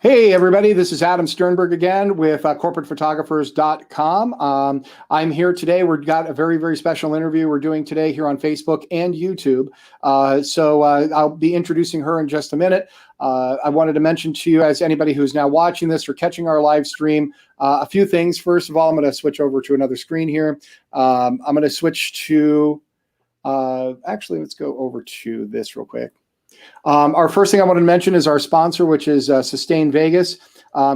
Hey, everybody, this is Adam Sternberg again with CorporatePhotographers.com. I'm here today. We've got a very, very special interview we're doing today here on Facebook and YouTube. I'll be introducing her in just a minute. I wanted to mention to you, as anybody who's now watching this or catching our live stream, a few things. First of all, I'm going to switch over to another screen here. I'm going to switch to, actually, let's go over to this real quick. Our first thing I want to mention is our sponsor, which is Sustain Vegas.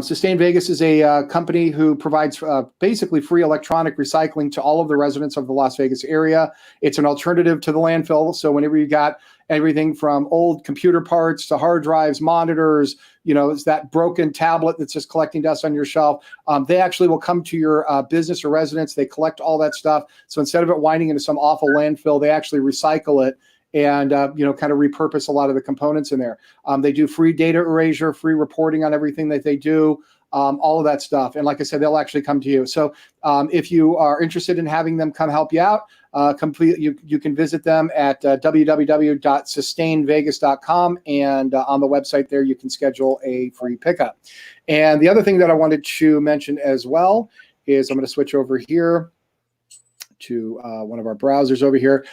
Sustain Vegas is a company who provides basically free electronic recycling to all of the residents of the Las Vegas area. It's an alternative to the landfill. So whenever you got everything from old computer parts to hard drives, monitors, it's that broken tablet that's just collecting dust on your shelf. They actually will come to your business or residence. They collect all that stuff. So instead of it winding into some awful landfill, they actually recycle it and kind of repurpose a lot of the components in there. They do free data erasure, free reporting on everything that they do, all of that stuff. And like I said, they'll actually come to you. So if you are interested in having them come help you out, you can visit them at www.sustainvegas.com, and on the website there you can schedule a free pickup. And the other thing that I wanted to mention as well is I'm going to switch over here to one of our browsers over here.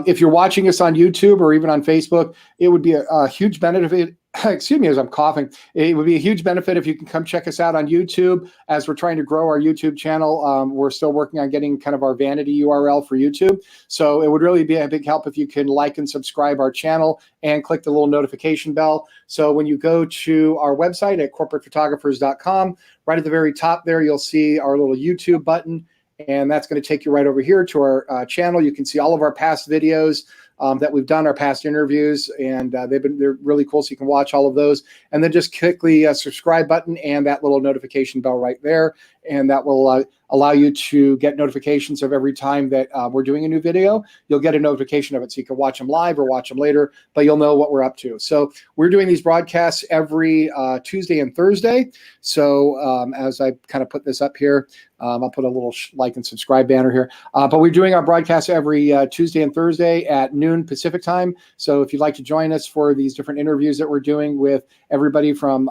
If you're watching us on YouTube or even on Facebook, it would be a huge benefit. Excuse me, as I'm coughing. It would be a huge benefit if you can come check us out on YouTube. As we're trying to grow our YouTube channel, we're still working on getting kind of our vanity URL for YouTube. So it would really be a big help if you can like and subscribe our channel and click the little notification bell. So when you go to our website at CorporatePhotographers.com, right at the very top there, you'll see our little YouTube button. And that's going to take you right over here to our channel. You can see all of our past videos that we've done, our past interviews, and they're really cool. So you can watch all of those, and then just click the subscribe button and that little notification bell right there, and that will allow you to get notifications of every time that we're doing a new video. You'll get a notification of it, so you can watch them live or watch them later, but you'll know what we're up to. So we're doing these broadcasts every Tuesday and Thursday. So as I kind of put this up here, I'll put a little like and subscribe banner here. But we're doing our broadcasts every Tuesday and Thursday at noon Pacific time. So if you'd like to join us for these different interviews that we're doing with everybody from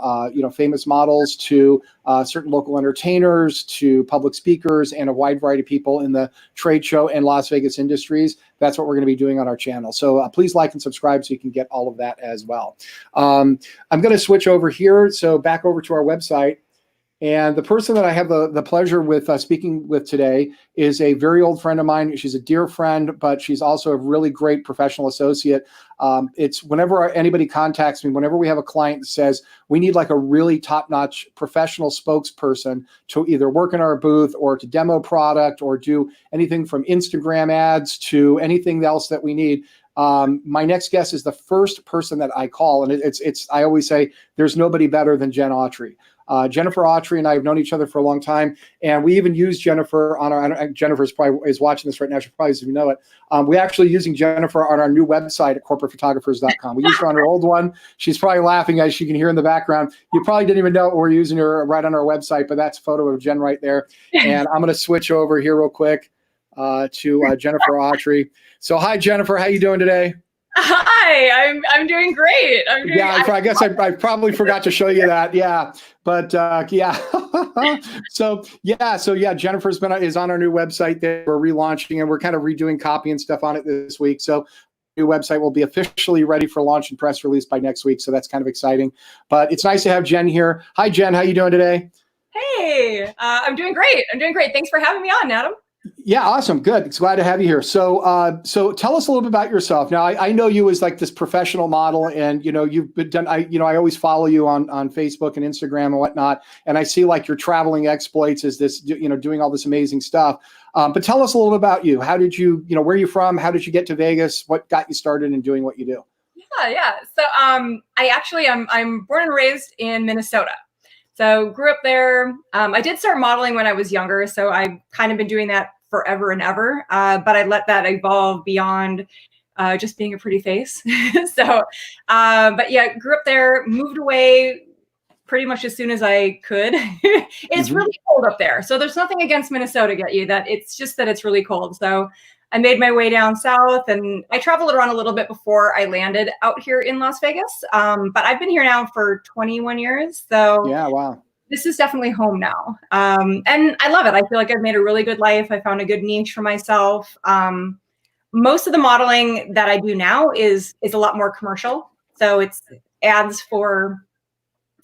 famous models to certain local entertainers to public speakers and a wide variety of people in the trade show and Las Vegas industries, that's what we're going to be doing on our channel. So please like and subscribe so you can get all of that as well. I'm going to switch over here. So back over to our website. And the person that I have the pleasure with speaking with today is a very old friend of mine. She's a dear friend, but she's also a really great professional associate. It's whenever anybody contacts me, whenever we have a client that says we need like a really top-notch professional spokesperson to either work in our booth or to demo product or do anything from Instagram ads to anything else that we need. My next guest is the first person that I call, and I always say there's nobody better than Jen Autry. Jennifer Autry and I have known each other for a long time, and we even use Jennifer on our. Jennifer's probably is watching this right now. She probably doesn't even know it. We're actually using Jennifer on our new website at CorporatePhotographers.com. We used her on our old one. She's probably laughing as you can hear in the background. You probably didn't even know we're using her right on our website, but that's a photo of Jen right there. And I'm going to switch over here real quick to Jennifer Autry. So hi, Jennifer. How you doing today? Hi, I'm doing great. I guess I probably forgot to show you that. Yeah, but yeah. so Jennifer's is on our new website that we're relaunching, and we're kind of redoing copy and stuff on it this week. So new website will be officially ready for launch and press release by next week. So that's kind of exciting. But it's nice to have Jen here. Hi, Jen. How you doing today? Hey, I'm doing great. Thanks for having me on, Adam. Yeah, awesome. Good. It's glad to have you here. So, so tell us a little bit about yourself. Now, I know you as like this professional model, and you've been done. I always follow you on Facebook and Instagram and whatnot, and I see like your traveling exploits as this, doing all this amazing stuff. But tell us a little bit about you. How did you, where are you from? How did you get to Vegas? What got you started in doing what you do? Yeah. So, I'm born and raised in Minnesota. So grew up there. I did start modeling when I was younger, so I've kind of been doing that forever and ever. But I let that evolve beyond just being a pretty face. But yeah, grew up there, moved away pretty much as soon as I could. It's really cold up there. So there's nothing against Minnesota, get you, that it's just that it's really cold. So I made my way down south, and I traveled around a little bit before I landed out here in Las Vegas. But I've been here now for 21 years. So Yeah, wow. this is definitely home now. And I love it. I feel like I've made a really good life. I found a good niche for myself. Most of the modeling that I do now is a lot more commercial. So it's ads for,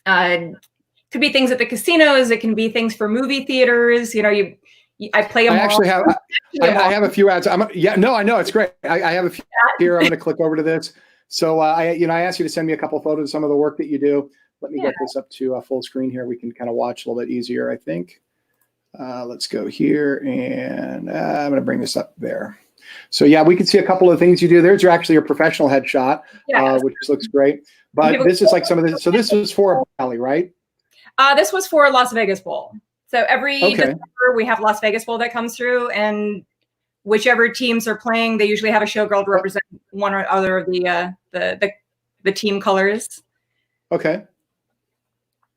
could be things at the casinos. It can be things for movie theaters. I play a I mall. actually have, I have a few ads. Yeah, no, I know. It's great. I have a few here. I'm going to click over to this. So I asked you to send me a couple of photos of some of the work that you do. Let me get this up to full screen here. We can kind of watch a little bit easier, I think. Let's go here, and I'm going to bring this up there. So yeah, we can see a couple of things you do. There's actually your professional headshot, which looks great. But this is like some of the. So this was for Valley, right? This was for Las Vegas Bowl. So every December we have Las Vegas Bowl that comes through, and whichever teams are playing, they usually have a showgirl to represent one or other of the team colors. Okay.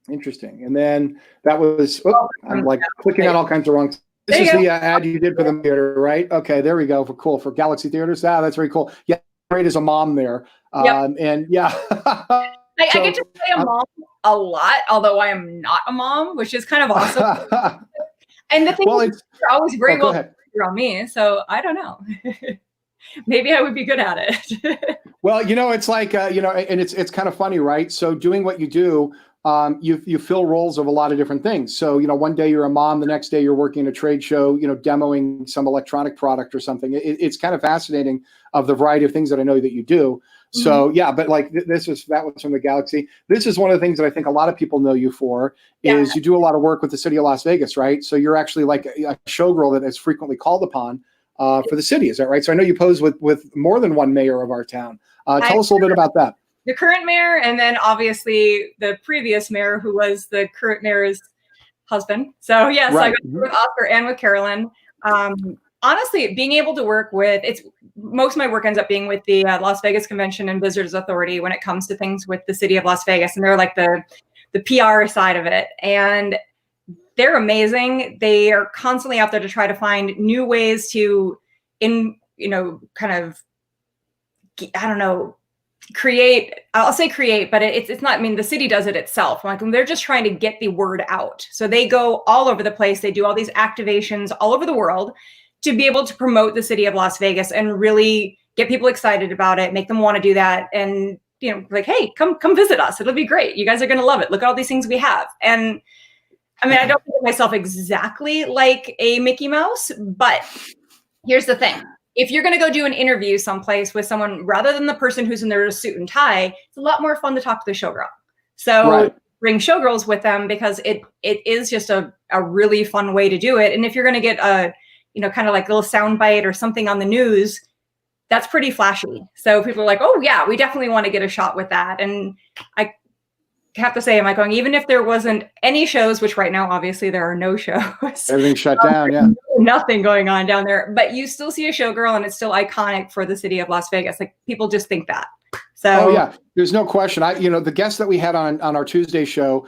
Interesting. And then that was, I'm like clicking on all kinds of wrong. This is the ad you did for the theater, right? Okay, there we go. Cool. For Galaxy Theaters. That's very cool. Yeah, great as a mom there. And yeah. I get to play a mom a lot, although I am not a mom, which is kind of awesome. And the thing is, you're always very well on me, so I don't know. Maybe I would be good at it. Well, it's like, and it's kind of funny, right? So doing what you do, you fill roles of a lot of different things. So, one day you're a mom, the next day you're working at a trade show, demoing some electronic product or something. It's kind of fascinating of the variety of things that I know that you do. So yeah, but like that was from the Galaxy. This is one of the things that I think a lot of people know you for is you do a lot of work with the city of Las Vegas, right? So you're actually like a showgirl that is frequently called upon for the city. Is that right? So I know you pose with more than one mayor of our town. Tell us a little bit about that. The current mayor, and then obviously the previous mayor, who was the current mayor's husband. So yes, I got with Oscar and with Carolyn. Honestly, being able to work with, most of my work ends up being with the Las Vegas Convention and Visitors Authority when it comes to things with the city of Las Vegas, and they're like the PR side of it. And they're amazing. They are constantly out there to try to find new ways to, create, I'll say create, but it's not, the city does it itself. Like, they're just trying to get the word out. So they go all over the place. They do all these activations all over the world to be able to promote the city of Las Vegas and really get people excited about it, make them want to do that. And, like, hey, come visit us. It'll be great. You guys are going to love it. Look at all these things we have. And I don't think of myself exactly like a Mickey Mouse, but here's the thing. If you're going to go do an interview someplace with someone, rather than the person who's in their suit and tie, it's a lot more fun to talk to the showgirl. So bring showgirls with them, because it is just a really fun way to do it. And if you're going to get a, kind of like a little sound bite or something on the news, that's pretty flashy. So people are like, oh yeah, we definitely want to get a shot with that. And I have to say, even if there wasn't any shows, which right now, obviously there are no shows. Everything's shut down, yeah. Nothing going on down there, but you still see a showgirl, and it's still iconic for the city of Las Vegas. Like, people just think that. So, yeah, there's no question. The guest that we had on our Tuesday show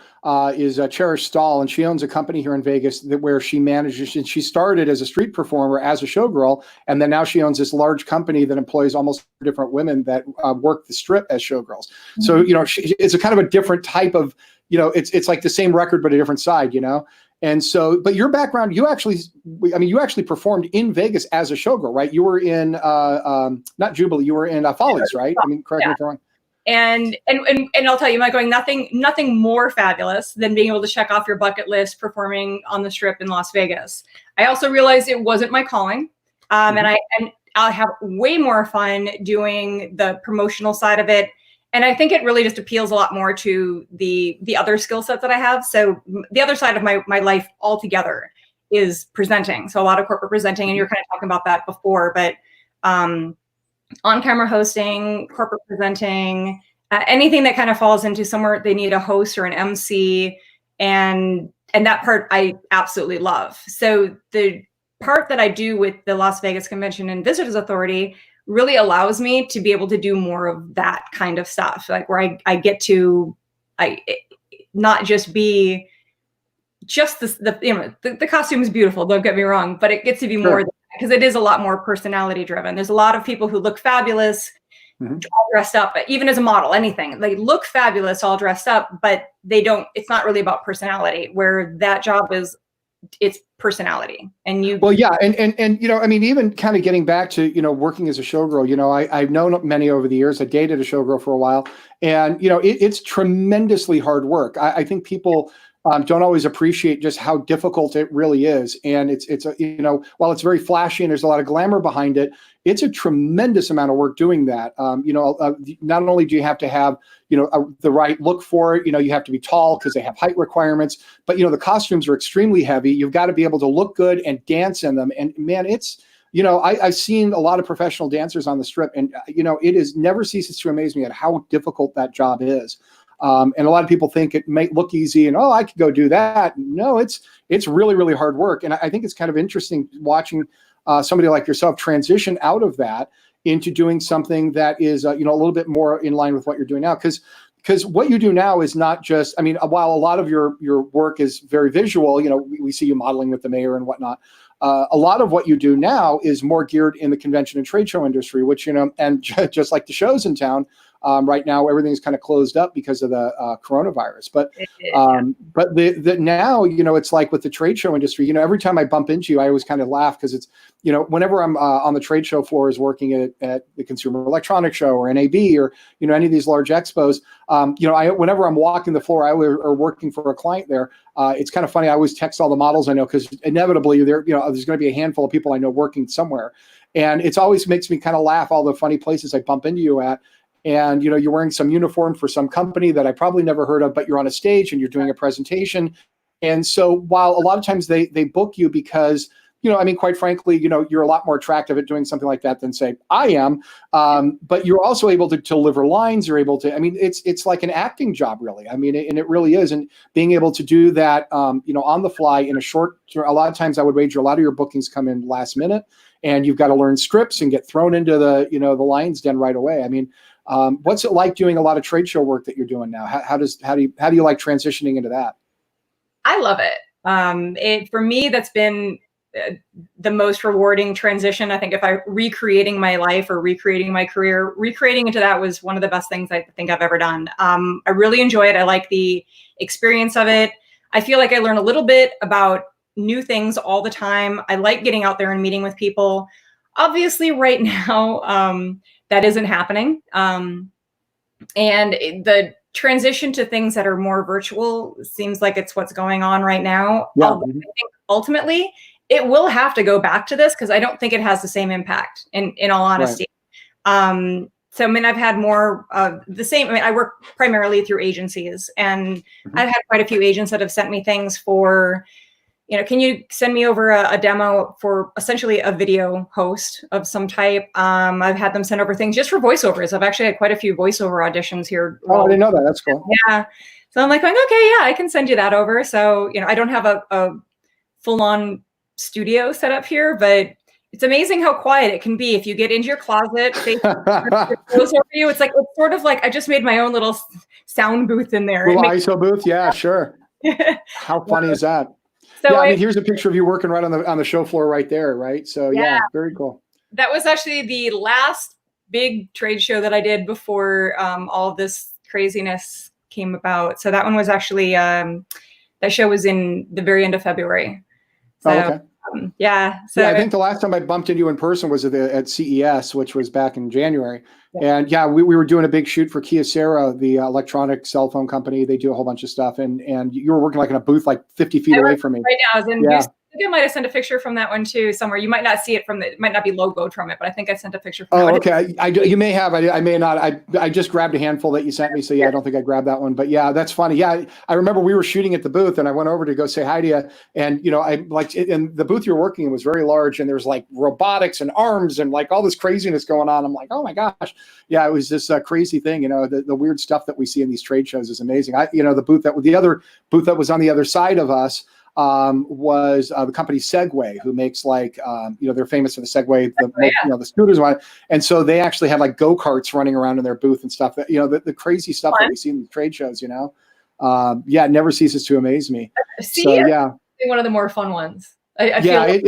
is Cherish Stahl, and she owns a company here in Vegas where she manages, and she started as a street performer, as a showgirl, and then now she owns this large company that employs almost different women that work the strip as showgirls. Mm-hmm. So, it's a kind of a different type of, it's like the same record, but a different side, And so, but your background, you actually performed in Vegas as a showgirl, right? You were in, not Jubilee, you were in Follies, right? Correct me if I'm wrong. And I'll tell you, nothing more fabulous than being able to check off your bucket list performing on the strip in Las Vegas. I also realized it wasn't my calling, and I'll have way more fun doing the promotional side of it. And I think it really just appeals a lot more to the other skill sets that I have. So the other side of my life altogether is presenting. So a lot of corporate presenting, and you're kind of talking about that before, but on-camera hosting, corporate presenting, anything that kind of falls into somewhere they need a host or an MC, and that part I absolutely love. So the part that I do with the Las Vegas Convention and Visitors Authority really allows me to be able to do more of that kind of stuff, like where I get to not just be just the costume is beautiful, don't get me wrong, but it gets to be more than because it is a lot more personality driven. There's a lot of people who look fabulous, all dressed up, but even as a model, anything, they look fabulous all dressed up, but they don't, it's not really about personality, where that job is, it's personality. And you, well, yeah. And, you know, I mean, even kind of getting back to, you know, working as a showgirl, you know, I've known many over the years. I dated a showgirl for a while, and, you know, it's tremendously hard work. I think people don't always appreciate just how difficult it really is. And it's a, you know, while it's very flashy and there's a lot of glamour behind it, it's a tremendous amount of work doing that. You know, not only do you have to have, you know, the right look for it, you know, you have to be tall because they have height requirements, but, you know, the costumes are extremely heavy. You've got to be able to look good and dance in them. And man, it's, you know, I've seen a lot of professional dancers on the strip, and, you know, it is never ceases to amaze me at how difficult that job is. And a lot of people think it may look easy and, oh, I could go do that. No, it's really, really hard work. And I think it's kind of interesting watching somebody like yourself transition out of that into doing something that is, you know, a little bit more in line with what you're doing now. Because what you do now is not just, I mean, while a lot of your work is very visual, you know, we see you modeling with the mayor and whatnot. A lot of what you do now is more geared in the convention and trade show industry, which, you know, and just like the shows in town, right now, everything's kind of closed up because of the coronavirus. But the now, you know, it's like with the trade show industry, you know, every time I bump into you, I always kind of laugh because it's, you know, whenever I'm on the trade show floors working at the Consumer Electronics Show or NAB or, you know, any of these large expos, you know, whenever I'm walking the floor or working for a client there, it's kind of funny. I always text all the models I know because inevitably there's going to be a handful of people I know working somewhere. And it's always makes me kind of laugh, all the funny places I bump into you at. And, you know, you're wearing some uniform for some company that I probably never heard of, but you're on a stage and you're doing a presentation. And so while a lot of times they book you because, you know, I mean, quite frankly, you know, you're a lot more attractive at doing something like that than, say, I am. But you're also able to deliver lines. You're able to, I mean, it's like an acting job, really. I mean, and it really is. And being able to do that, you know, on the fly in a lot of times I would wager a lot of your bookings come in last minute, and you've got to learn scripts and get thrown into the, you know, the lion's den right away. I mean, what's it like doing a lot of trade show work that you're doing now? How do you like transitioning into that? I love it. For me, that's been the most rewarding transition. I think if I recreating my life or recreating my career, recreating into that was one of the best things I think I've ever done. I really enjoy it. I like the experience of it. I feel like I learn a little bit about new things all the time. I like getting out there and meeting with people. Obviously, right now, that isn't happening. And the transition to things that are more virtual seems like it's what's going on right now. Yeah. I think ultimately, it will have to go back to this because I don't think it has the same impact, in all honesty. Right. So, I mean, I've had more of the same. I mean, I work primarily through agencies, and I've had quite a few agents that have sent me things for, you know, can you send me over a demo for essentially a video host of some type? I've had them send over things just for voiceovers. I've actually had quite a few voiceover auditions here. Oh, I didn't know that. That's cool. Yeah. So I'm like, okay, yeah, I can send you that over. So, you know, I don't have a full-on studio set up here, but it's amazing how quiet it can be if you get into your closet, face goes over you. It's sort of like I just made my own little sound booth in there. Little ISO booth, yeah, sure. How funny is that? So yeah, I mean, here's a picture of you working right on the show floor right there, right? So yeah, very cool. That was actually the last big trade show that I did before all of this craziness came about. So that one was actually that show was in the very end of February. So, okay. Yeah. So yeah, I think the last time I bumped into you in person was at CES, which was back in January. Yeah. And yeah, we were doing a big shoot for Kyocera, the electronic cell phone company. They do a whole bunch of stuff. And you were working like in a booth like 50 feet away from me. Right now. I was in I think I might have sent a picture from that one too somewhere. You might not see it it might not be logoed from it, but I think I sent a picture from that one. Okay. You may have. I may not. I just grabbed a handful that you sent me. So yeah, I don't think I grabbed that one. But yeah, that's funny. Yeah, I remember we were shooting at the booth and I went over to go say hi to you. And, you know, and the booth you were working in was very large and there's like robotics and arms and like all this craziness going on. I'm like, oh my gosh. Yeah, it was this crazy thing. You know, the weird stuff that we see in these trade shows is amazing. The other booth that was on the other side of us was the company Segway, who makes like, they're famous for the Segway, the scooters. And so they actually have like go-karts running around in their booth and stuff that, the crazy stuff that we see in the trade shows, it never ceases to amaze me. So yeah. One of the more fun ones. I Yeah, feel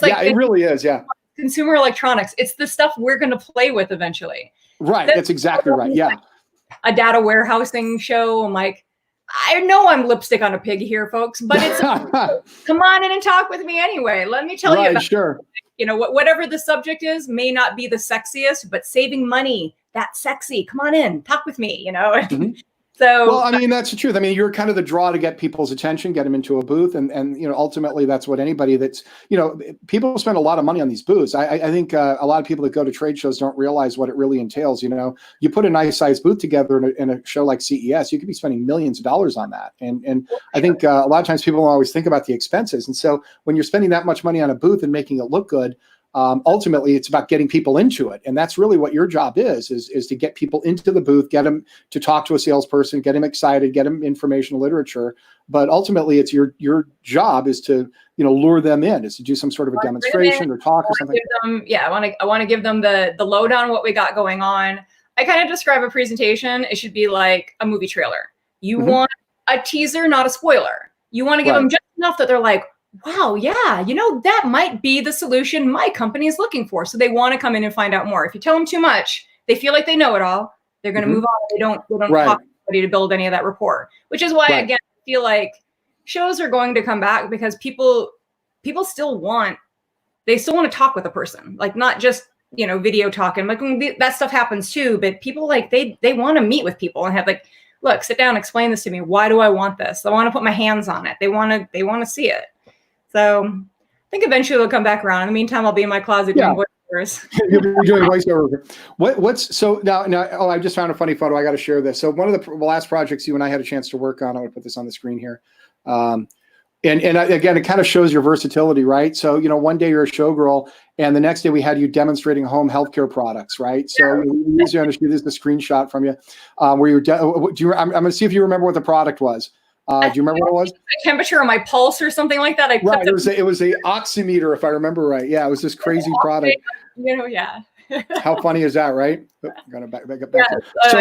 like it really is. Yeah. consumer electronics. It's the stuff we're going to play with eventually. Right. That's exactly right. Yeah. A data warehousing show. I'm like, I know I'm lipstick on a pig here, folks, but it's come on in and talk with me anyway. Let me tell you about sure. You know, whatever the subject is may not be the sexiest, but saving money, that's sexy. Come on in, talk with me, you know? Mm-hmm. So, well, I mean, that's the truth. I mean, you're kind of the draw to get people's attention, get them into a booth. And you know, ultimately that's what anybody that's, you know, people spend a lot of money on these booths. I think a lot of people that go to trade shows don't realize what it really entails. You know, you put a nice sized booth together in a show like CES, you could be spending millions of dollars on that. And I think a lot of times people don't always think about the expenses. And so when you're spending that much money on a booth and making it look good, ultimately it's about getting people into it. And that's really what your job is to get people into the booth, get them to talk to a salesperson, get them excited, get them information literature. But ultimately it's your job is to, you know, lure them in, is to do some sort of a demonstration or talk or something. I want to give them the lowdown on what we got going on. I kind of describe a presentation. It should be like a movie trailer. You want a teaser, not a spoiler. You want to give them just enough that they're like, wow, yeah, you know, that might be the solution my company is looking for. So they want to come in and find out more. If you tell them too much, they feel like they know it all. They're going to move on. They don't talk to anybody to build any of that rapport, which is why, again, I feel like shows are going to come back because people still want to talk with a person, like not just, you know, video talking. Like that stuff happens too, but people like they want to meet with people and have like, look, sit down, explain this to me. Why do I want this? I want to put my hands on it. They want to see it. So I think eventually they'll come back around. In the meantime, I'll be in my closet doing voiceovers. You'll be doing voiceover. What's so now? Oh, I just found a funny photo. I got to share this. So one of the last projects you and I had a chance to work on. I'm going to put this on the screen here. And again, it kind of shows your versatility, right? So, you know, one day you're a showgirl, and the next day we had you demonstrating home healthcare products, right? So we usually understand this is the screenshot from you, where you're. I'm going to see if you remember what the product was. Do you remember what it was? Temperature on my pulse or something like that. Right. It was a oximeter, if I remember right. Yeah, it was this crazy product. You know, yeah. How funny is that, right? I'm gonna back up. So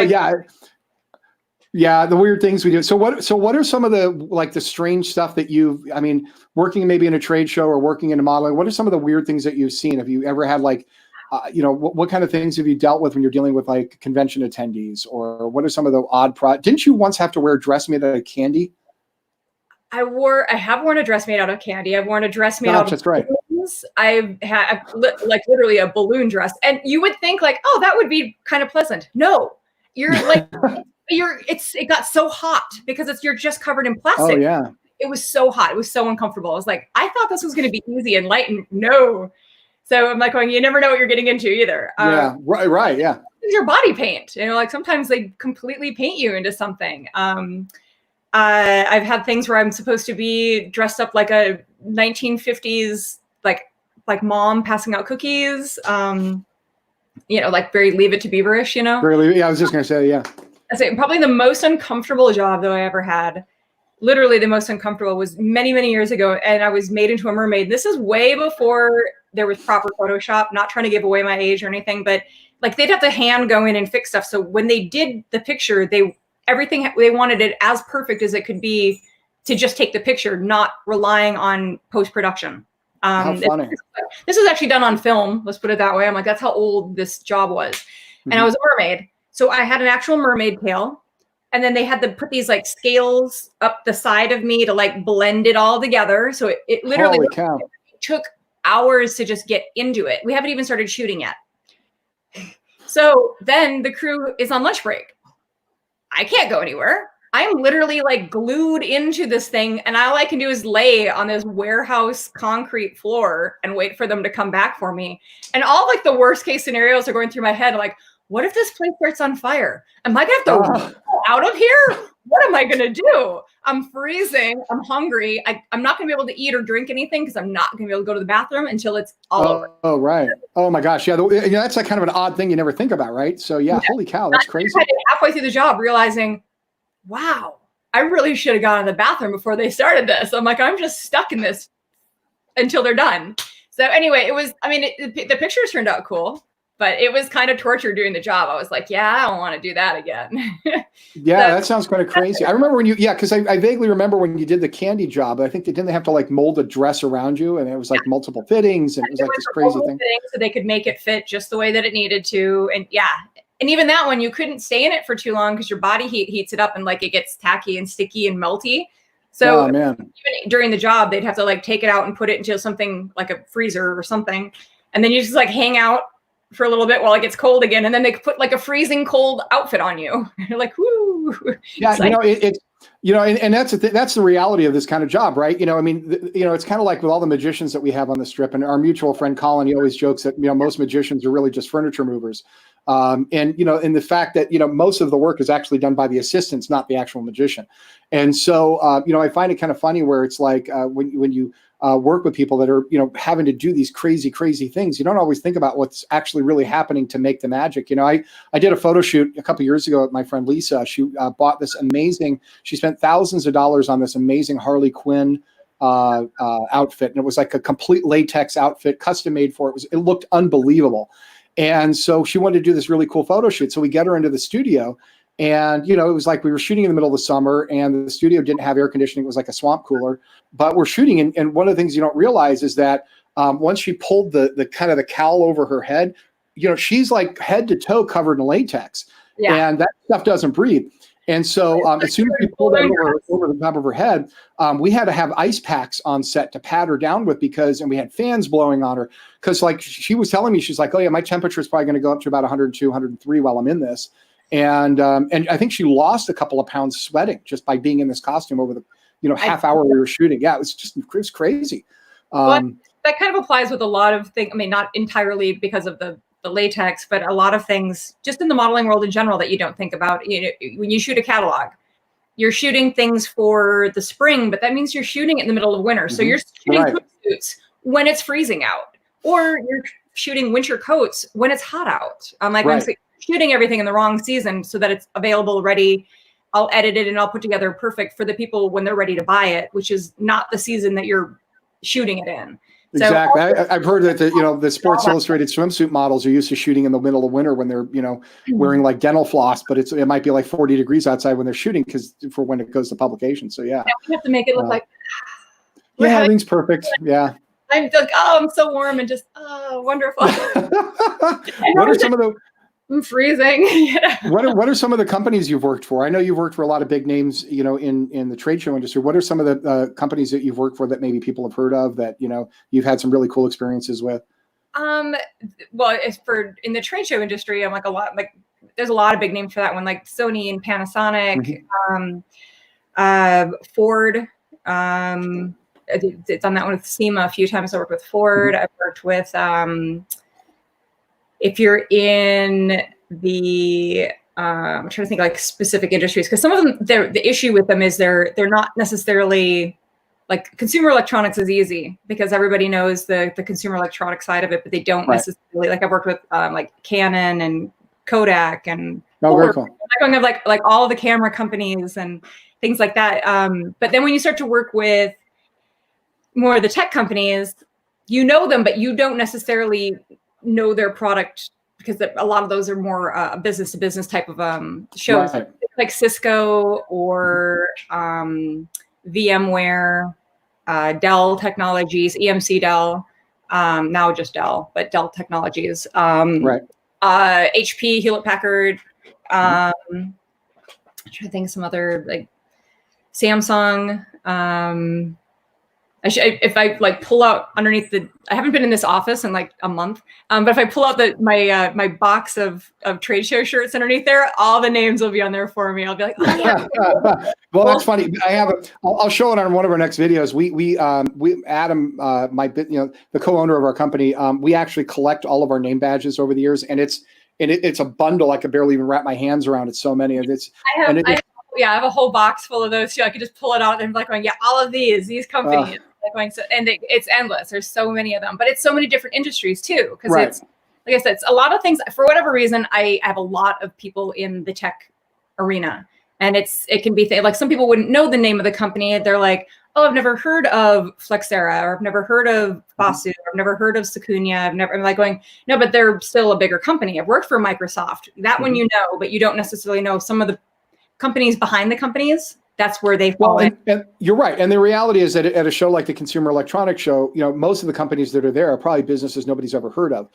yeah, the weird things we do. So what are some of the like the strange stuff that I mean, working maybe in a trade show or working in modeling, what are some of the weird things that you've seen? Have you ever had like you know, what kind of things have you dealt with when you're dealing with like convention attendees, or what are some of the odd didn't you once have to wear a dress made out of candy? I have worn a dress made out of candy. I've worn a dress made out of balloons. I've had like literally a balloon dress. And you would think like, oh, that would be kind of pleasant. No, you're like, it got so hot because you're just covered in plastic. Oh yeah. It was so hot. It was so uncomfortable. I was like, I thought this was going to be easy and light, and no. So I'm like going, you never know what you're getting into either. Yeah, right, yeah. It's your body paint. You know, like sometimes they completely paint you into something. I've had things where I'm supposed to be dressed up like a 1950s, like mom passing out cookies. You know, like very Leave It to Beaverish, you know? Yeah, I was just going to say, yeah. I'd say probably the most uncomfortable job though I ever had. Literally the most uncomfortable was many, many years ago. And I was made into a mermaid. This is way before there was proper Photoshop, not trying to give away my age or anything, but like they'd have to hand go in and fix stuff. So when they did the picture, they wanted it as perfect as it could be to just take the picture, not relying on post-production. How funny. This was actually done on film. Let's put it that way. I'm like, that's how old this job was. And I was a mermaid. So I had an actual mermaid tail. And then they had to put these like scales up the side of me to like blend it all together. So it literally took hours to just get into it. We haven't even started shooting yet. So then the crew is on lunch break. I can't go anywhere. I'm literally like glued into this thing, and all I can do is lay on this warehouse concrete floor and wait for them to come back for me. And all like the worst case scenarios are going through my head. Like, what if this place starts on fire? Am I gonna have to run out of here? What am I gonna do? I'm freezing. I'm hungry. I'm not gonna be able to eat or drink anything because I'm not gonna be able to go to the bathroom until it's all over. Oh, right. Oh my gosh. Yeah. That's like kind of an odd thing you never think about, right? So yeah, holy cow, that's crazy. I halfway through the job realizing, wow, I really should have gone to the bathroom before they started this. I'm like, I'm just stuck in this until they're done. So anyway, it was, I mean, the pictures turned out cool. but it was kind of torture doing the job. I was like, yeah, I don't want to do that again. Yeah, that sounds kind of crazy. I remember when because I vaguely remember when you did the candy job. I think they didn't have to like mold a dress around you, and it was like multiple fittings, and it was like this crazy thing. So they could make it fit just the way that it needed to, and and even that one, you couldn't stay in it for too long because your body heats it up and like it gets tacky and sticky and melty. So even during the job, they'd have to like take it out and put it into something like a freezer or something, and then you just like hang out for a little bit while it gets cold again, and then they put like a freezing cold outfit on you. You're like, whoo. Yeah, and that's the reality of this kind of job, right? I mean, it's kind of like with all the magicians that we have on the strip, and our mutual friend Colin, he always jokes that most magicians are really just furniture movers, and the fact that most of the work is actually done by the assistants, not the actual magician. And so I find it kind of funny where it's like when you work with people that are having to do these crazy things, you don't always think about what's actually really happening to make the magic. I did a photo shoot a couple of years ago with my friend Lisa. She bought this she spent thousands of dollars on this amazing Harley Quinn outfit, and it was like a complete latex outfit, custom made for it. It looked unbelievable. And so she wanted to do this really cool photo shoot. So we get her into the studio, and it was like we were shooting in the middle of the summer, and the studio didn't have air conditioning. It was like a swamp cooler, but we're shooting. And one of the things you don't realize is that once she pulled the kind of the cowl over her head, she's like head to toe covered in latex, and that stuff doesn't breathe. And so as soon as we pulled that over the top of her head, we had to have ice packs on set to pat her down with and we had fans blowing on her because like she was telling me, she's like, oh yeah, my temperature is probably going to go up to about 102, 103 while I'm in this. And I think she lost a couple of pounds sweating just by being in this costume over the half hour we were shooting. Yeah, it was crazy. That kind of applies with a lot of things. I mean, not entirely because of the latex, but a lot of things just in the modeling world in general that you don't think about. When you shoot a catalog, you're shooting things for the spring, but that means you're shooting it in the middle of winter. So you're shooting suits when it's freezing out, or you're shooting winter coats when it's hot out. I'm shooting everything in the wrong season so that it's available, ready. I'll edit it and I'll put together perfect for the people when they're ready to buy it, which is not the season that you're shooting it in. Exactly. I've heard that the Sports Illustrated swimsuit models are used to shooting in the middle of winter when they're wearing like dental floss, but it might be like 40 degrees outside when they're shooting for when it goes to publication. So yeah, we have to make it look like everything's perfect. Yeah. I'm like, I'm so warm and just wonderful. What are some of the I'm freezing. What are some of the companies you've worked for? I know you've worked for a lot of big names, in the trade show industry. What are some of the companies that you've worked for that maybe people have heard of that, you've had some really cool experiences with? Well, in the trade show industry, I'm like there's a lot of big names for that one, like Sony and Panasonic, Ford. It's on that one with SEMA a few times. I worked with Ford. I've worked with, if you're in the, I'm trying to think like specific industries, because some of them, the issue with them is they're not necessarily like consumer electronics is easy because everybody knows the consumer electronic side of it, but they don't necessarily, like I've worked with like Canon and Kodak and very cool. I have like all the camera companies and things like that. But then when you start to work with more of the tech companies, them, but you don't necessarily know their product because a lot of those are more business to business type of shows, like Cisco or VMware, Dell Technologies, EMC Dell, now just Dell, but Dell Technologies, HP, Hewlett Packard. I'm trying to think of some other like Samsung. If I like pull out underneath I haven't been in this office in like a month, but if I pull out my box of trade show shirts underneath there, all the names will be on there for me. I'll be like, oh yeah. Well, that's funny. I'll show it on one of our next videos. We Adam, the co-owner of our company, we actually collect all of our name badges over the years, and it's a bundle. I could barely even wrap my hands around it. So many of it. I have a whole box full of those too. I could just pull it out and be like going, all of these companies. It's endless. There's so many of them, but it's so many different industries too. Because it's, like I said, it's a lot of things. For whatever reason, I have a lot of people in the tech arena, and it can be like some people wouldn't know the name of the company. They're like, oh, I've never heard of Flexera, or I've never heard of Basu, or I've never heard of Secunia. I'm like going, no, but they're still a bigger company. I've worked for Microsoft. That one you know, but you don't necessarily know some of the companies behind the companies. That's where they fall in. And you're right. And the reality is that at a show like the Consumer Electronics Show, most of the companies that are there are probably businesses nobody's ever heard of,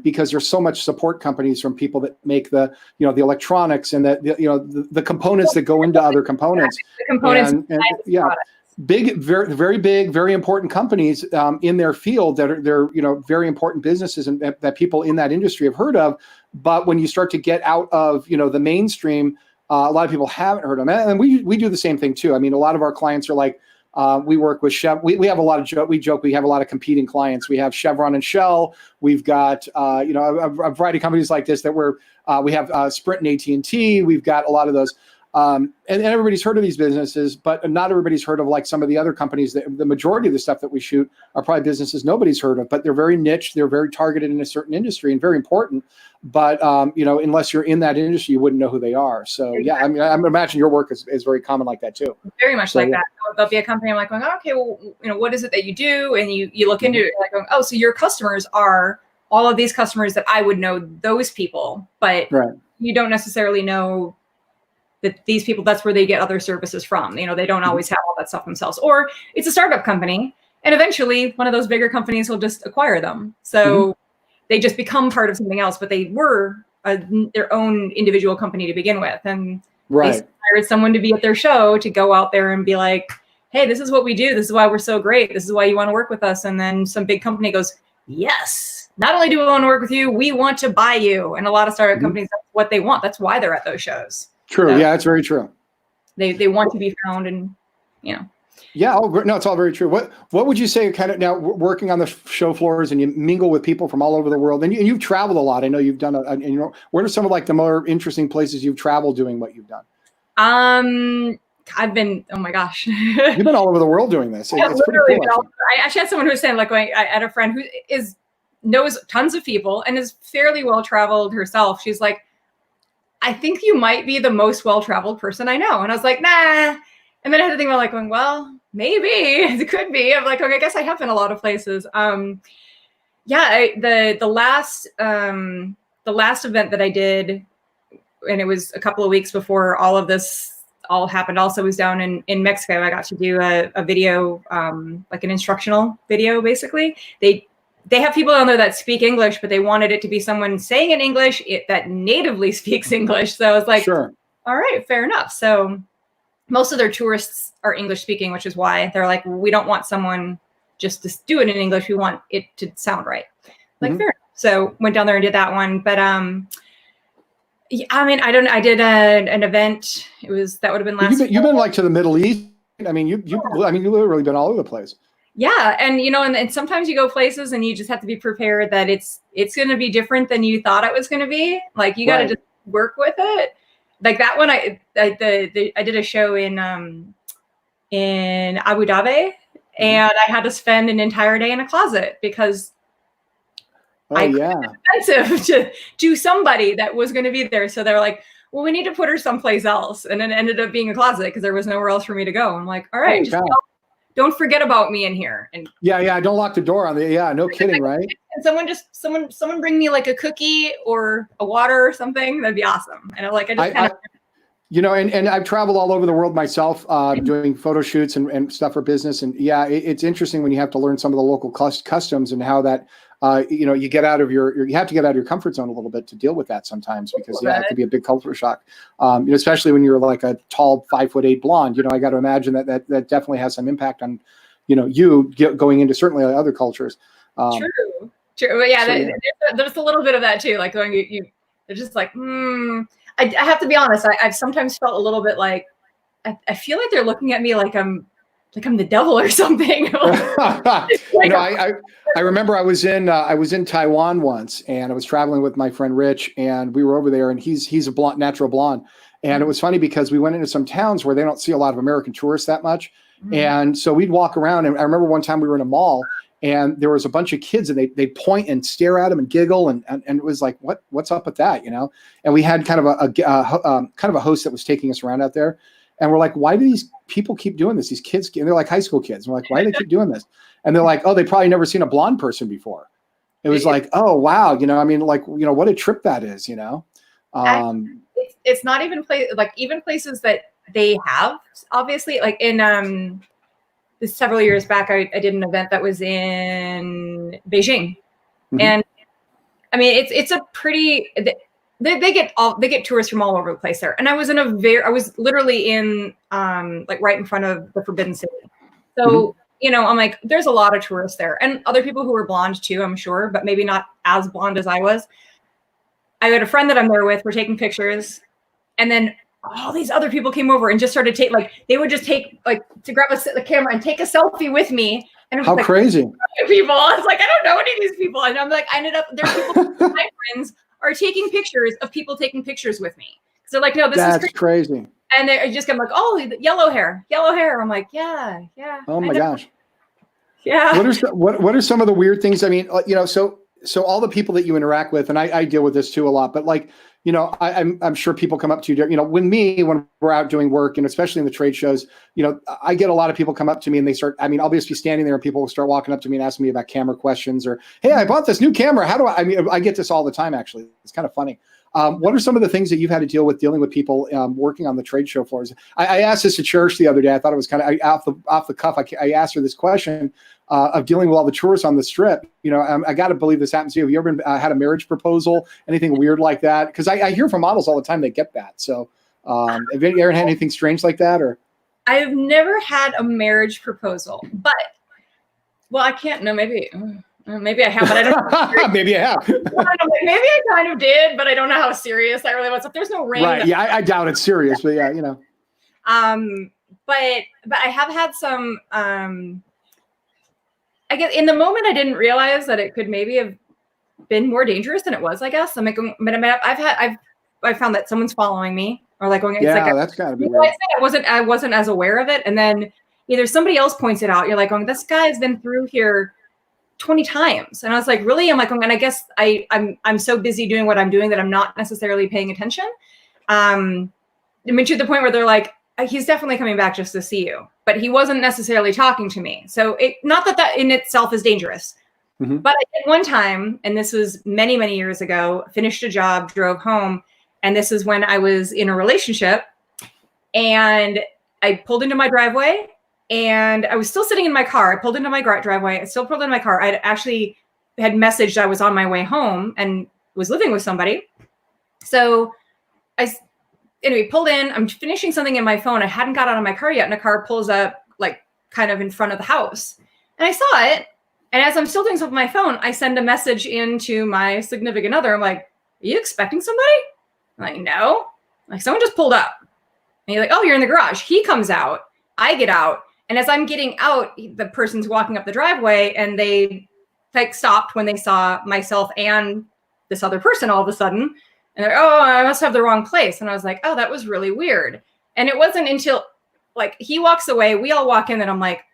because there's so much support companies from people that make the electronics and the components that go into other components. The components. And big, very, very big, very important companies in their field that are very important businesses and that people in that industry have heard of. But when you start to get out of the mainstream, a lot of people haven't heard of them, and we do the same thing too. I mean, a lot of our clients are like, we work with Chev. We have a lot of we joke we have a lot of competing clients. We have Chevron and Shell. We've got a variety of companies like this that we have Sprint and AT&T. We've got a lot of those. And everybody's heard of these businesses, but not everybody's heard of like some of the other companies that the majority of the stuff that we shoot are probably businesses nobody's heard of, but they're very niche. They're very targeted in a certain industry and very important. But, unless you're in that industry, you wouldn't know who they are. So, yeah, I mean, I imagine your work is very common like that, too. Very much like that. There'll be a company I'm like, going, oh, okay, well, what is it that you do? And you look into it, like, going, oh, so your customers are all of these customers that I would know those people, but you don't necessarily know that these people, that's where they get other services from. They don't always have all that stuff themselves. Or it's a startup company, and eventually one of those bigger companies will just acquire them. So they just become part of something else, but they were their own individual company to begin with. And they hired someone to be at their show to go out there and be like, hey, this is what we do. This is why we're so great. This is why you want to work with us. And then some big company goes, yes, not only do we want to work with you, we want to buy you. And a lot of startup companies, that's what they want. That's why they're at those shows. True. So, yeah, that's very true. They want to be found, and Yeah, no, it's all very true. What would you say, kind of now working on the show floors and you mingle with people from all over the world, and you've traveled a lot. I know you've done what are some of like the more interesting places you've traveled doing what you've done? I've been, oh my gosh. You've been all over the world doing this. It's pretty cool. I actually had someone who was saying, like, I had a friend who knows tons of people and is fairly well traveled herself. She's like, I think you might be the most well-traveled person I know. And I was like, nah. And then I had to think about, like, going, well, maybe it could be. I'm like, okay, I guess I have been a lot of places. The last event that I did, and it was a couple of weeks before all of this all happened, also was down in Mexico. I got to do a video, like an instructional video, basically. They have people down there that speak English, but they wanted it to be someone saying in English that natively speaks English. So I was like, sure. All right, fair enough. So most of their tourists are English speaking, which is why they're like, we don't want someone just to do it in English. We want it to sound right. Like, fair enough. So went down there and did that one. But yeah, I mean, I did an event. That would have been last. You've been like to the Middle East. I mean, you've literally been all over the place. Yeah. And, and sometimes you go places and you just have to be prepared that it's going to be different than you thought it was going to be. Like, you got to just work with it. Like that one, I did a show in Abu Dhabi, and I had to spend an entire day in a closet because expensive to somebody that was going to be there. So they're like, well, we need to put her someplace else. And then it ended up being a closet because there was nowhere else for me to go. I'm like, all right, don't forget about me in here. And don't lock the door on the, no kidding, right? And someone bring me like a cookie or a water or something. That'd be awesome. And and I've traveled all over the world myself, doing photo shoots and stuff for business. And it's interesting when you have to learn some of the local customs and how that, you have to get out of your comfort zone a little bit to deal with that sometimes, because it could be a big culture shock, especially when you're like a tall 5'8" blonde. I got to imagine that definitely has some impact on, you going into certainly other cultures. True. But yeah, there's a little bit of that too. Like going, they're just like, I have to be honest. I've sometimes felt a little bit like, I feel like they're looking at me like I'm the devil or something. I remember I was in Taiwan once, and I was traveling with my friend Rich, and we were over there, and he's a natural blonde. And it was funny because we went into some towns where they don't see a lot of American tourists that much. And so we'd walk around, and I remember one time we were in a mall, and there was a bunch of kids, and they point and stare at him and giggle, and it was like, what's up with that, And we had kind of a host that was taking us around out there. And we're like, why do these people keep doing this? These kids, and they're like high school kids. And we're like, why do they keep doing this? And they're like, oh, they probably never seen a blonde person before. It was like, oh, wow. You know, I mean, like, you know, what a trip that is, you know? It's not even even places that they have, obviously, like in several years back, I did an event that was in Beijing. Mm-hmm. And I mean, it's a pretty, they get tourists from all over the place there. And I was I was literally in like right in front of the Forbidden City. So, Mm-hmm. you know, I'm like, there's a lot of tourists there and other people who were blonde too, I'm sure, but maybe not as blonde as I was. I had a friend that I'm there with, we're taking pictures, and then all these other people came over and just started they would just take to grab the camera and take a selfie with me. And how crazy people. I was like, I don't know any of these people. And I'm like, I ended up there. People, my friends are taking pictures of people taking pictures with me. So like, no, this is crazy. And they just come like, oh, yellow hair. I'm like, yeah. Oh my gosh. Yeah. What are some of the weird things? I mean, you know, so all the people that you interact with, and I deal with this too a lot, but like, you know, I'm sure people come up to you, you know, when we're out doing work, and especially in the trade shows, you know, I get a lot of people come up to me and they start, I mean, I'll just be standing there and people will start walking up to me and asking me about camera questions or, hey, I bought this new camera. How do I mean, I get this all the time, actually. It's kind of funny. What are some of the things that you've had to dealing with people working on the trade show floors? I asked this at church the other day. I thought it was kind of off the cuff. I asked her this question of dealing with all the tourists on the strip. You know, I got to believe this happens to you. Have you ever had a marriage proposal, anything weird like that? Because I hear from models all the time they get that. So have you ever had anything strange like that? Or I've never had a marriage proposal, but well, I can't know. Maybe I have, but I don't know. Maybe I have. Maybe I kind of did, but I don't know how serious that really was. If there's no ring, right? Yeah, I doubt it's serious, but yeah, you know. But I have had some. I guess in the moment I didn't realize that it could maybe have been more dangerous than it was. I guess I'm like, I've found that someone's following me or like going. It's like that's gotta be weird. I wasn't as aware of it, and then either somebody else points it out. You're like, this guy's been through here 20 times. And I was like, really? I'm like, and I guess I'm so busy doing what I'm doing that I'm not necessarily paying attention. I mean, to the point where they're like, he's definitely coming back just to see you, but he wasn't necessarily talking to me. So not that in itself is dangerous, mm-hmm. but I did one time, and this was many, many years ago, finished a job, drove home. And this is when I was in a relationship and I pulled into my driveway. And I was still sitting in my car. I pulled into my driveway. I still pulled in my car. I actually had messaged I was on my way home and was living with somebody. So anyway, pulled in. I'm finishing something in my phone. I hadn't got out of my car yet. And a car pulls up like kind of in front of the house. And I saw it. And as I'm still doing something on my phone, I send a message into my significant other. I'm like, are you expecting somebody? I'm like, no. I'm like, someone just pulled up. And he's like, oh, you're in the garage. He comes out. I get out. And as I'm getting out, the person's walking up the driveway and they stopped when they saw myself and this other person all of a sudden. And they're, oh, I must have the wrong place. And I was like, oh, that was really weird. And it wasn't until like he walks away, we all walk in and I'm like,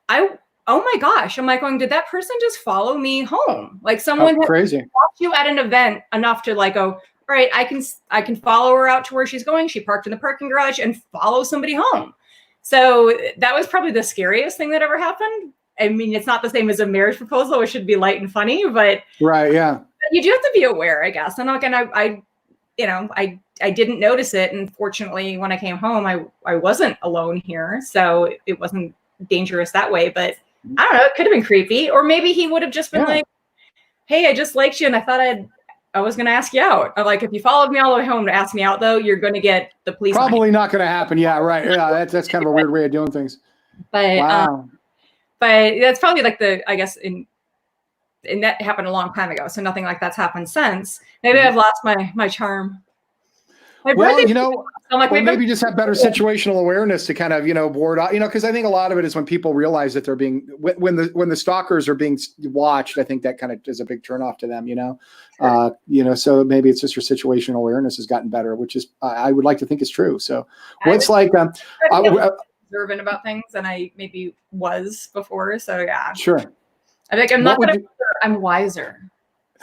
oh my gosh. I'm like, did that person just follow me home? Like someone had walked you at an event enough to like, go, all right, I can follow her out to where she's going. She parked in the parking garage and follow somebody home. So that was probably the scariest thing that ever happened. I mean, it's not the same as a marriage proposal, which should be light and funny, but right, yeah, you do have to be aware, I guess. And again, I didn't notice it, and fortunately, when I came home, I wasn't alone here, so it wasn't dangerous that way. But I don't know, it could have been creepy, or maybe he would have just been like, "Hey, I just liked you, and I thought I was going to ask you out." I'm like, if you followed me all the way home to ask me out, though, you're going to get the police. Probably not going to happen. Yeah, right. Yeah, that's kind of a weird way of doing things. But wow. But that's probably like I guess and that happened a long time ago, so nothing like that's happened since. Maybe I've lost my charm. Well, you know, maybe just have better situational awareness to kind of, you know, ward off, you know, because I think a lot of it is when people realize that they're being, when the stalkers are being watched, I think that kind of is a big turnoff to them, you know. Sure. You know, so maybe it's just your situational awareness has gotten better, which is, I would like to think is true. So what's like, observant about things than I maybe was before. So yeah. Sure. I think I'm not that I'm wiser.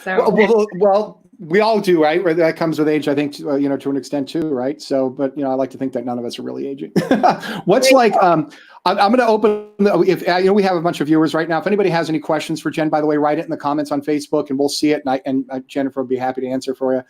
So well, We all do, right? That comes with age, I think, to an extent too, right? So, but I like to think that none of us are really aging. What's like? I'm going to open. If we have a bunch of viewers right now. If anybody has any questions for Jen, by the way, write it in the comments on Facebook, and we'll see it. And Jennifer would be happy to answer for you.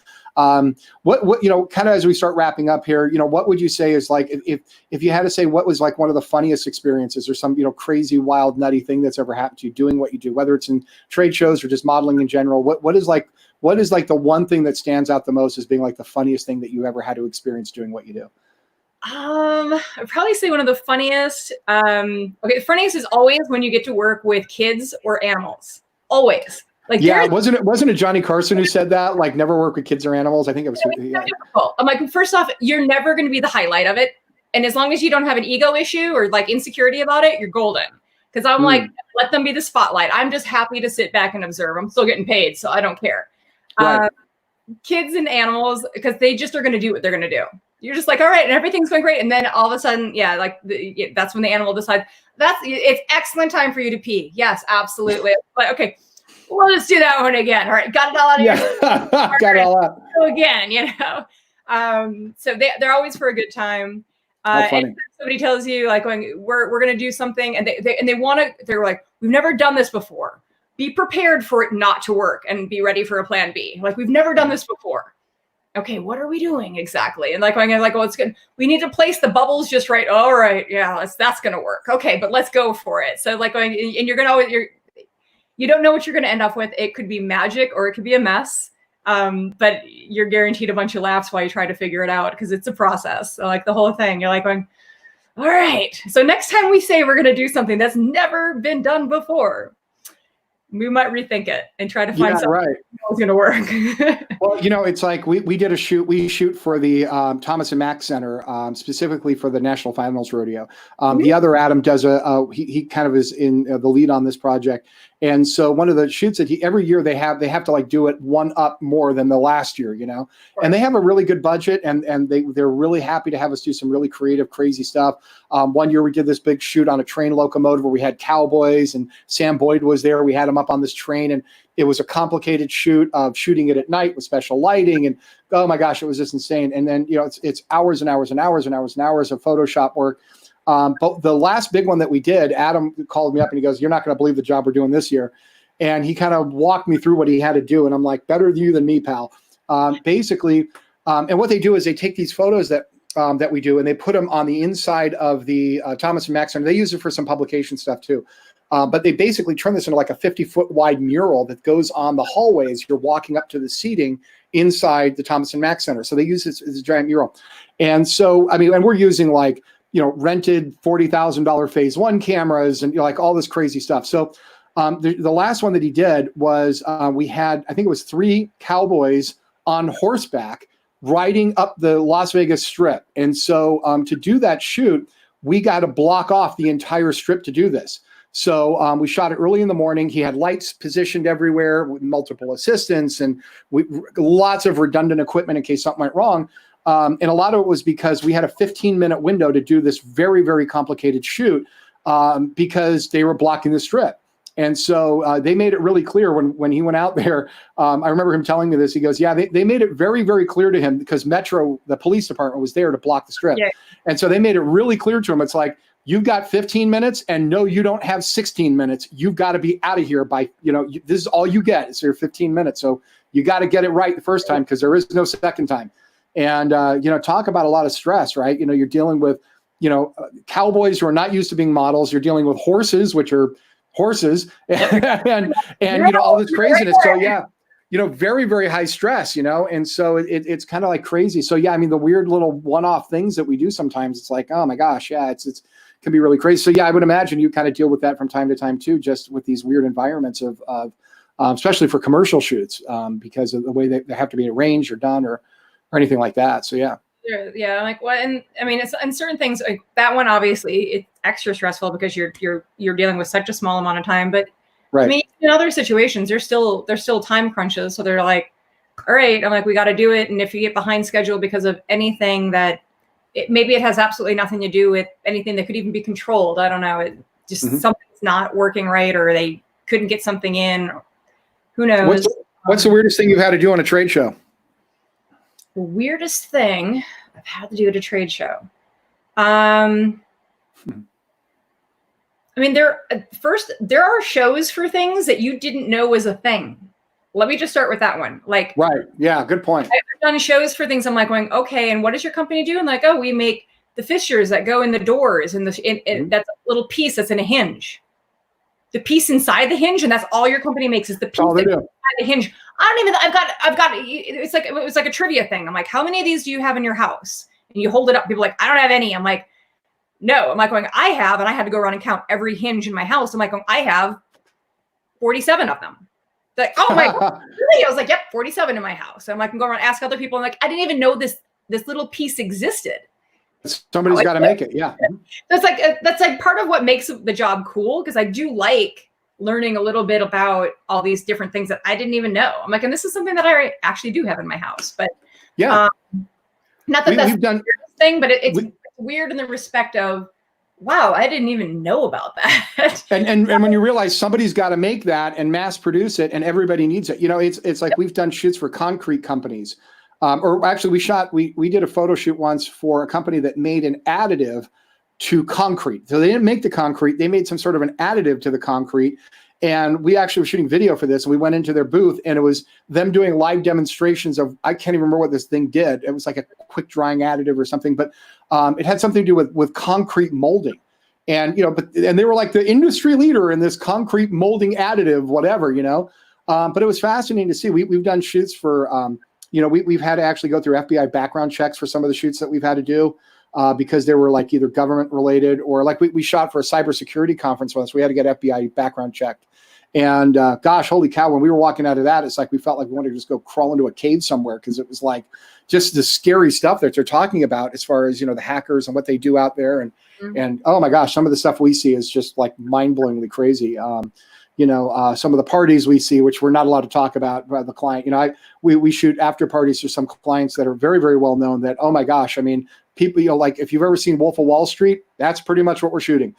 What kind of as we start wrapping up here, what would you say is like if you had to say what was like one of the funniest experiences or some crazy, wild, nutty thing that's ever happened to you doing what you do, whether it's in trade shows or just modeling in general? What is like the one thing that stands out the most as being like the funniest thing that you ever had to experience doing what you do? I'd probably say one of the funniest. Okay, the funniest is always when you get to work with kids or animals. Always. Like, yeah, wasn't it Johnny Carson who said that? Like, never work with kids or animals. I think it was. Yeah. Difficult. I'm like, first off, you're never going to be the highlight of it, and as long as you don't have an ego issue or like insecurity about it, you're golden. Because I'm like, let them be the spotlight. I'm just happy to sit back and observe. I'm still getting paid, so I don't care. Right. Kids and animals, because they just are going to do what they're going to do. You're just like, all right, and everything's going great, and then all of a sudden, that's when the animal decides it's excellent time for you to pee. Yes, absolutely. But okay. Well, let's do that one again. All right, got it all out of your got it all out. So again, so they're always for a good time. And somebody tells you like, we're going to do something, and they're like, we've never done this before. Be prepared for it not to work, and be ready for a plan B. Like, we've never done this before. Okay, what are we doing exactly? And like, I'm like, oh, it's good. We need to place the bubbles just right. All right, yeah, that's going to work. Okay, but let's go for it. So like, and you don't know what you're going to end up with. It could be magic or it could be a mess. But you're guaranteed a bunch of laughs while you try to figure it out, because it's a process. So like the whole thing, you're like going, all right. So next time we say we're going to do something that's never been done before, we might rethink it and try to find something that's going to work. Well, it's like we did a shoot. We shoot for the Thomas and Mack Center, specifically for the National Finals Rodeo. The other Adam does he kind of is in the lead on this project. And so one of the shoots that every year they have to like do it one up more than the last year, and they have a really good budget, and they're really happy to have us do some really creative, crazy stuff. One year we did this big shoot on a train locomotive where we had cowboys, and Sam Boyd was there. We had him up on this train, and it was a complicated shoot of shooting it at night with special lighting, and oh my gosh, it was just insane. And then it's hours and hours and hours and hours and hours of Photoshop work. But the last big one that we did, Adam called me up and he goes, "You're not going to believe the job we're doing this year." And he kind of walked me through what he had to do. And I'm like, better you than me, pal. Basically, and what they do is they take these photos that we do, and they put them on the inside of the Thomas and Mack Center. They use it for some publication stuff too. But they basically turn this into like a 50-foot wide mural that goes on the hallway as you're walking up to the seating inside the Thomas and Mack Center. So they use this as a giant mural. And so, and we're using like, rented $40,000 phase one cameras and like all this crazy stuff. So the last one that he did was we had, I think it was 3 cowboys on horseback riding up the Las Vegas Strip. And so to do that shoot, we got to block off the entire strip to do this. So we shot it early in the morning. He had lights positioned everywhere with multiple assistants, and lots of redundant equipment in case something went wrong. And a lot of it was because we had a 15-minute window to do this very, very complicated shoot because they were blocking the strip. And so they made it really clear when he went out there. I remember him telling me this. He goes, yeah, they made it very, very clear to him because Metro, the police department, was there to block the strip. Yeah. And so they made it really clear to him. It's like, you've got 15 minutes and no, you don't have 16 minutes. You've got to be out of here by, this is all you get. It's your 15 minutes. So you got to get it right the first time because there is no second time. And, talk about a lot of stress, right? You're dealing with, cowboys who are not used to being models. You're dealing with horses, which are horses and all this craziness. So yeah, very, very high stress, and so it's kind of like crazy. So yeah, the weird little one-off things that we do sometimes, it's like, oh my gosh, yeah, it's can be really crazy. So yeah, I would imagine you kind of deal with that from time to time too, just with these weird environments of especially for commercial shoots because of the way they have to be arranged or done or anything like that. So yeah. Yeah, like what, and it's and certain things like that one. Obviously, it's extra stressful because you're dealing with such a small amount of time. But right. In other situations, there's still time crunches. So they're like, all right, I'm like, we got to do it. And if you get behind schedule because of anything that maybe it has absolutely nothing to do with anything that could even be controlled. I don't know. It just something's not working right, or they couldn't get something in. Who knows? What's the weirdest thing you've had to do on a trade show? The weirdest thing I've had to do at a trade show. I mean, there are shows for things that you didn't know was a thing. Let me just start with that one. Like, right. Yeah. Good point. I've done shows for things. I'm like going, okay. And what does your company do? And like, oh, we make the fixtures that go in the doors and that's a little piece that's in a hinge. The piece inside the hinge, and that's all your company makes is the piece inside the hinge. I've got it was like a trivia thing. I'm like, how many of these do you have in your house? And you hold it up, people are like, I don't have any. I'm like, no. I'm like going, I have, and I had to go around and count every hinge in my house. I'm like, I have 47 of them. They're like, oh my God, really? I was like, yep, 47 in my house. So I'm like, I'm going around and ask other people. I'm like, I didn't even know this little piece existed. Somebody's got to make it. Yeah. That's like part of what makes the job cool. Cause I do like learning a little bit about all these different things that I didn't even know. I'm like, and this is something that I actually do have in my house, but yeah, not that that's the weirdest thing, but it's weird in the respect of, wow, I didn't even know about that. and when you realize somebody's got to make that and mass produce it and everybody needs it, it's like we've done shoots for concrete companies. Or actually we did a photo shoot once for a company that made an additive to concrete. So they didn't make the concrete, they made some sort of an additive to the concrete. And we actually were shooting video for this. And we went into their booth and it was them doing live demonstrations of, I can't even remember what this thing did. It was like a quick drying additive or something, but it had something to do with concrete molding. And, and they were like the industry leader in this concrete molding additive, whatever, but it was fascinating to see. We've done shoots for, we've had to actually go through FBI background checks for some of the shoots that we've had to do because they were like either government related or like we shot for a cybersecurity conference once. We had to get FBI background checked. And gosh, holy cow, when we were walking out of that, it's like we felt like we wanted to just go crawl into a cave somewhere because it was like just the scary stuff that they're talking about as far as, the hackers and what they do out there. And oh my gosh, some of the stuff we see is just like mind-blowingly crazy. Some of the parties we see, which we're not allowed to talk about the client, we shoot after parties for some clients that are very, very well known that, oh my gosh, I mean, people, like if you've ever seen Wolf of Wall Street, that's pretty much what we're shooting,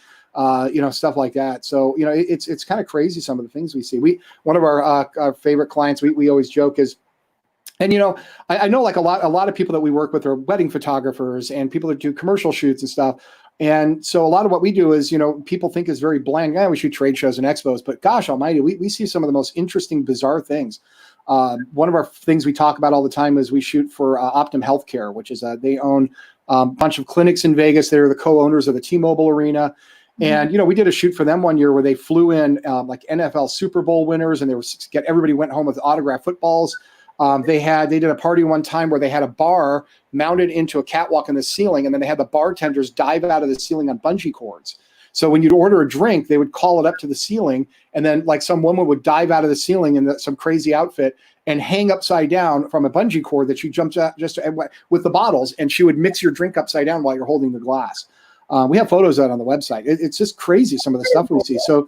stuff like that. So, it's kind of crazy. Some of the things we see, one of our favorite clients, we always joke is, and, I know like a lot of people that we work with are wedding photographers and people that do commercial shoots and stuff. And so a lot of what we do is, people think is very bland. We shoot trade shows and expos, but gosh almighty, we see some of the most interesting, bizarre things. One of our things we talk about all the time is we shoot for Optum Healthcare, which is they own a bunch of clinics in Vegas. They're the co-owners of the T-Mobile Arena. And, we did a shoot for them one year where they flew in like NFL Super Bowl winners and everybody went home with autographed footballs. They did a party one time where they had a bar mounted into a catwalk in the ceiling, and then they had the bartenders dive out of the ceiling on bungee cords. So when you'd order a drink, they would call it up to the ceiling, and then like some woman would dive out of the ceiling in some crazy outfit and hang upside down from a bungee cord that she jumped out just with the bottles, and she would mix your drink upside down while you're holding the glass. We have photos of that on the website. It's just crazy, some of the stuff we see. So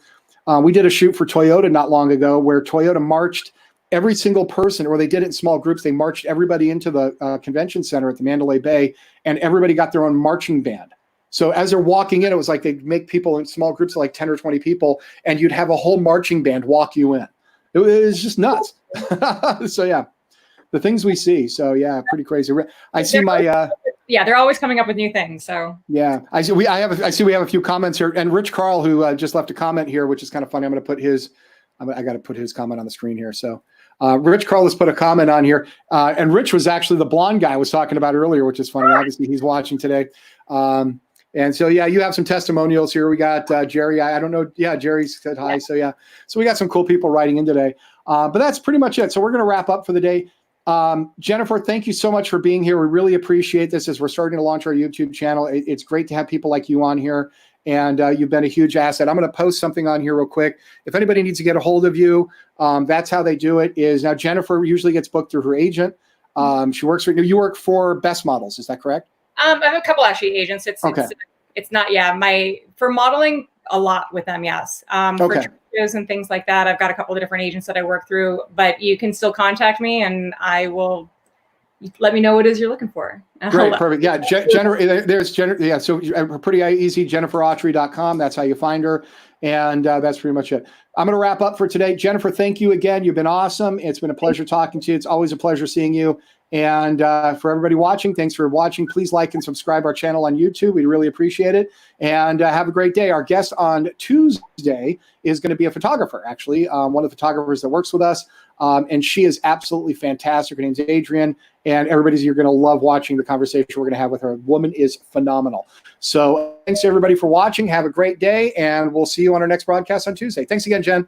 we did a shoot for Toyota not long ago where Toyota marched every single person, or they did it in small groups. They marched everybody into the convention center at the Mandalay Bay, and everybody got their own marching band. So as they're walking in, it was like they'd make people in small groups of like 10 or 20 people, and you'd have a whole marching band walk you in. It was just nuts. So yeah, the things we see. So yeah, pretty crazy. I see my they're always coming up with new things. So yeah, I see we have a few comments here, and Rich Carl, who just left a comment here, which is kind of funny. I'm going to put I got to put his comment on the screen here. So Rich Carl has put a comment on here, and Rich was actually the blonde guy I was talking about earlier, which is funny. Obviously, he's watching today. And so, yeah, you have some testimonials here. We got Jerry. I don't know. Yeah, Jerry said hi. So, yeah. So we got some cool people writing in today. But that's pretty much it. So we're going to wrap up for the day. Jennifer, thank you so much for being here. We really appreciate this as we're starting to launch our YouTube channel. It's great to have people like you on here. And you've been a huge asset. I'm going to post something on here real quick. If anybody needs to get a hold of you, that's how they do it. Is now Jennifer usually gets booked through her agent. She works for you. Work for Best Models. Is that correct? I have a couple actually agents. It's not for modeling a lot with them. Yes. For shows and things like that, I've got a couple of different agents that I work through. But you can still contact me, and I will let me know what it is you're looking for. Great, perfect. Yeah, there's Jennifer. Yeah, so pretty easy. JenniferAutry.com. That's how you find her, and that's pretty much it. I'm going to wrap up for today. Jennifer, thank you again. You've been awesome. It's been a pleasure talking to you. It's always a pleasure seeing you. And for everybody watching, thanks for watching. Please like and subscribe our channel on YouTube. We really appreciate it. And have a great day. Our guest on Tuesday is going to be a photographer, actually, one of the photographers that works with us. And she is absolutely fantastic. Her name's Adrienne. And you're going to love watching the conversation we're going to have with her. The woman is phenomenal. So thanks to everybody for watching. Have a great day. And we'll see you on our next broadcast on Tuesday. Thanks again, Jen.